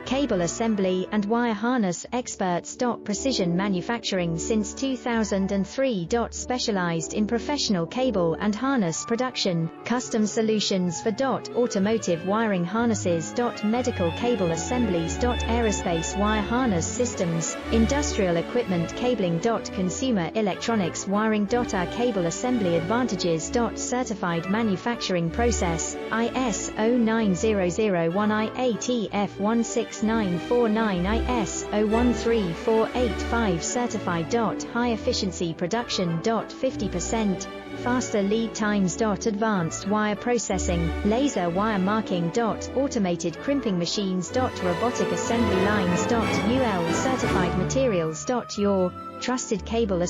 cable assembly and wire harness experts. Precision manufacturing since 2003. Specialized in professional cable and harness production, custom solutions for automotive wiring harnesses. Medical cable assemblies. Aerospace wire harness systems, industrial equipment cabling. Consumer electronics wiring. Our cable assembly advantages. Certified manufacturing process, ISO 9001 IATF 16949 ISO 13485 certified. High efficiency production. 50% faster lead times. Advanced wire processing, laser wire marking. Automated crimping machines. Robotic assembly lines. UL certified materials. Your trusted cable